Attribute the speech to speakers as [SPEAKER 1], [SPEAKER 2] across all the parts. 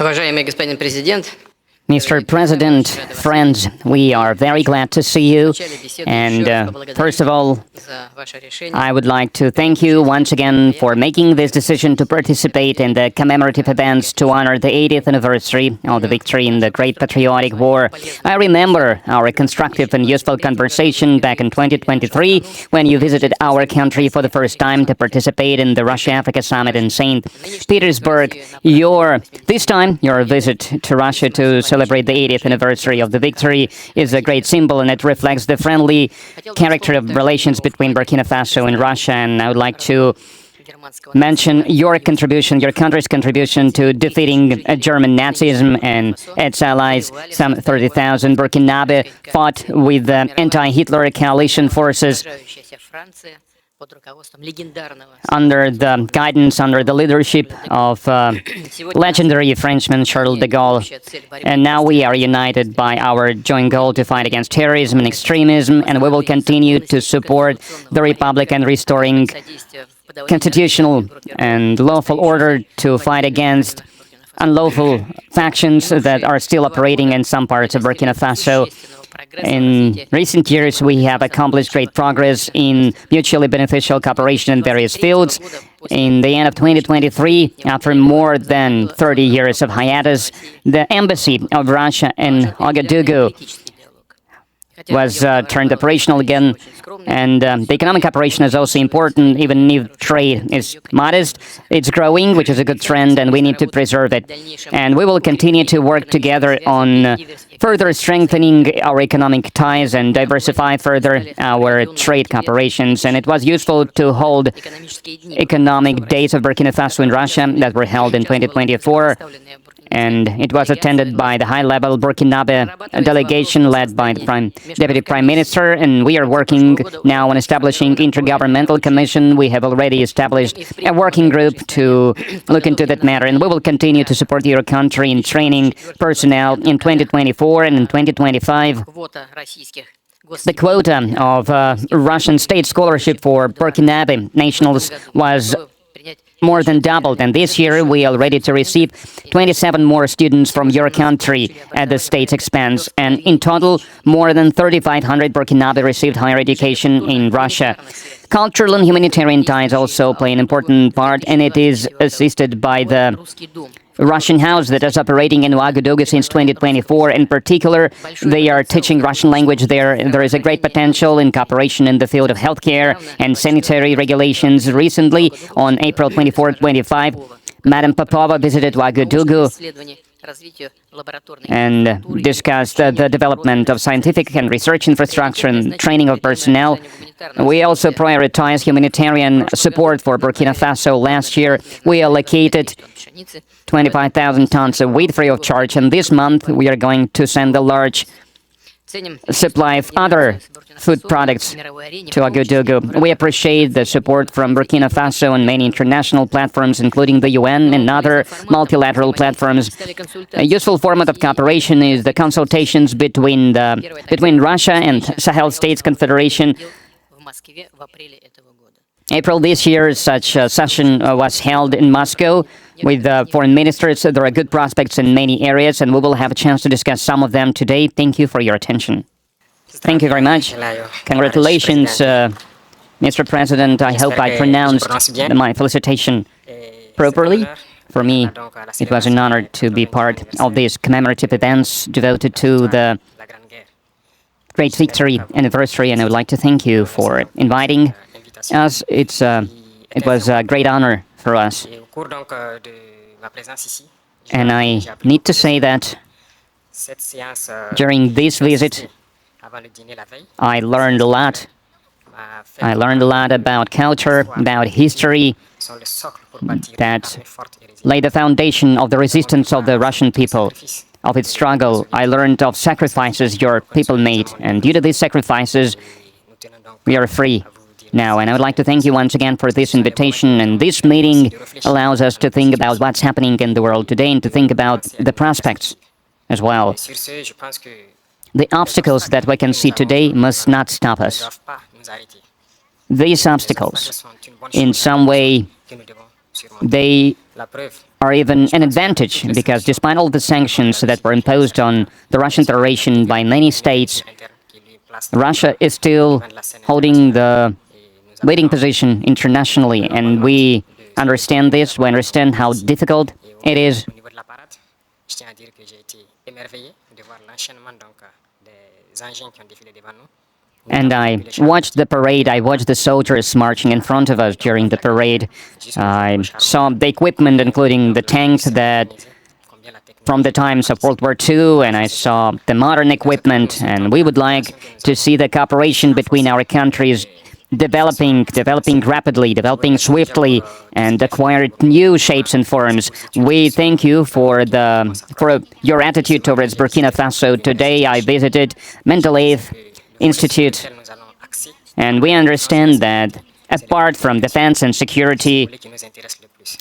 [SPEAKER 1] Уважаемый господин президент,
[SPEAKER 2] Mr. President, friends, we are very glad to see you. And first of all, I would like to thank you once again for making this decision to participate in the commemorative events to honor the 80th anniversary of the victory in the Great Patriotic War. I remember our constructive and useful conversation back in 2023 when you visited our country for the first time to participate in the Russia-Africa Summit in St. Petersburg. This time, your visit to Russia to celebrate the 80th anniversary of the victory is a great symbol, and it reflects the friendly character of relations between Burkina Faso and Russia. And I would like to mention your contribution, your country's contribution to defeating German Nazism and its allies. Some 30,000 Burkinabe fought with the anti-Hitler coalition forces under the guidance, under the leadership of legendary Frenchman Charles de Gaulle. And now we are united by our joint goal to fight against terrorism and extremism, and we will continue to support the Republic and restoring constitutional and lawful order to fight against unlawful factions that are still operating in some parts of Burkina Faso. In recent years, we have accomplished great progress in mutually beneficial cooperation in various fields. In the end of 2023, after more than 30 years of hiatus, the embassy of Russia in Ouagadougou was turned operational again, and the economic cooperation is also important, even if trade is modest. It's growing, which is a good trend, and we need to preserve it. And we will continue to work together on further strengthening our economic ties and diversify further our trade cooperations. And it was useful to hold economic days of Burkina Faso in Russia that were held in 2024. And it was attended by the high-level Burkinabe delegation led by the Deputy Prime Minister, and we are working now on establishing intergovernmental commission. We have already established a working group to look into that matter, and we will continue to support your country in training personnel in 2024 and in 2025. The quota of Russian state scholarship for Burkinabe nationals was more than doubled, and this year we are ready to receive 27 more students from your country at the state's expense, and in total more than 3,500 Burkinabe received higher education in Russia. Cultural and humanitarian ties also play an important part, and it is assisted by the Russian house that is operating in Ouagadougou since 2024. In particular, they are teaching Russian language there. There is a great potential in cooperation in the field of healthcare and sanitary regulations. Recently, on April 24-25, Madam Popova visited Ouagadougou and discussed the development of scientific and research infrastructure and training of personnel. We also prioritize humanitarian support for Burkina Faso. Last year, we allocated 25,000 tons of wheat free of charge, and this month we are going to send a large supply of other food products to Ouagadougou. We appreciate the support from Burkina Faso and many international platforms, including the UN and other multilateral platforms. A useful format of cooperation is the consultations between Russia and Sahel States Confederation. April this year, such a session was held in Moscow with foreign ministers. There are good prospects in many areas, and we will have a chance to discuss some of them today. Thank you for your attention. Thank you very much. Congratulations, Mr. President. I hope I pronounced my felicitation properly. For me, it was an honor to be part of these commemorative events devoted to the great victory anniversary, and I would like to thank you for inviting us. It was a great honor for us. And I need to say that during this visit, I learned a lot I learned a lot about culture, about history, that lay the foundation of the resistance of the Russian people, of its struggle. I learned of sacrifices your people made, and due to these sacrifices, we are free now. And I would like to thank you once again for this invitation, and this meeting allows us to think about what's happening in the world today and to think about the prospects as well. The obstacles that we can see today must not stop us. These obstacles, in some way, they are even an advantage, because despite all the sanctions that were imposed on the Russian Federation by many states, Russia is still holding the leading position internationally, and we understand this, we understand how difficult it is. And I watched the parade, I watched the soldiers marching in front of us during the parade. I saw the equipment, including the tanks that from the times of World War II, and I saw the modern equipment, and we would like to see the cooperation between our countries developing rapidly, developing swiftly, and acquire new shapes and forms. We thank you for your attitude towards Burkina Faso. Today I visited Mental Health Institute, and we understand that apart from defense and security,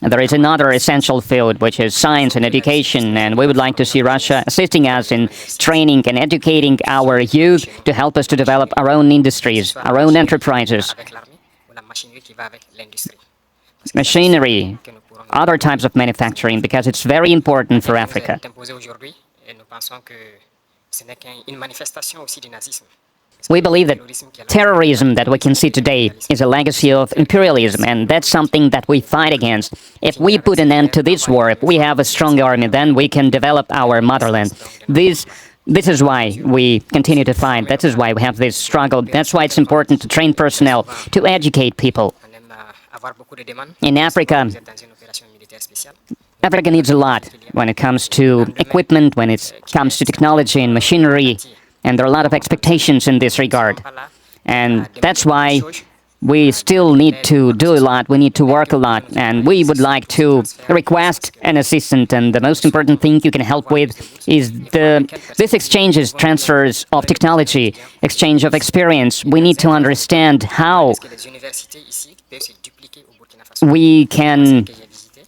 [SPEAKER 2] there is another essential field, which is science and education, and we would like to see Russia assisting us in training and educating our youth to help us to develop our own industries, our own enterprises, machinery, other types of manufacturing, because it's very important for Africa. We believe that terrorism that we can see today is a legacy of imperialism, and that's something that we fight against. If we put an end to this war, if we have a strong army, then we can develop our motherland. This is why we continue to fight. That is why we have this struggle. That's why it's important to train personnel, to educate people. In Africa, Africa needs a lot when it comes to equipment, when it comes to technology and machinery. And there are a lot of expectations in this regard. And that's why we still need to do a lot, we need to work a lot, and we would like to request an assistant. And the most important thing you can help with is this exchanges, transfers of technology, exchange of experience. We need to understand how we can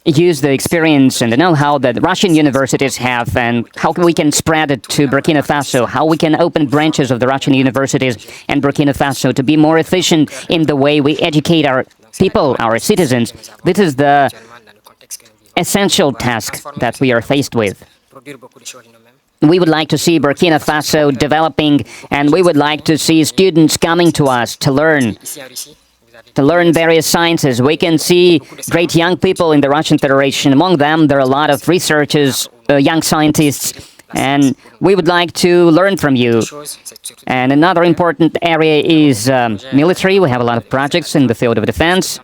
[SPEAKER 2] use the experience and the know-how that Russian universities have, and how we can spread it to Burkina Faso, how we can open branches of the Russian universities in Burkina Faso to be more efficient in the way we educate our people, our citizens. This is the essential task that we are faced with. We would like to see Burkina Faso developing, and we would like to see students coming to us to learn various sciences. We can see great young people in the Russian Federation. Among them, there are a lot of researchers, young scientists, and we would like to learn from you. And another important area is military. We have a lot of projects in the field of defense.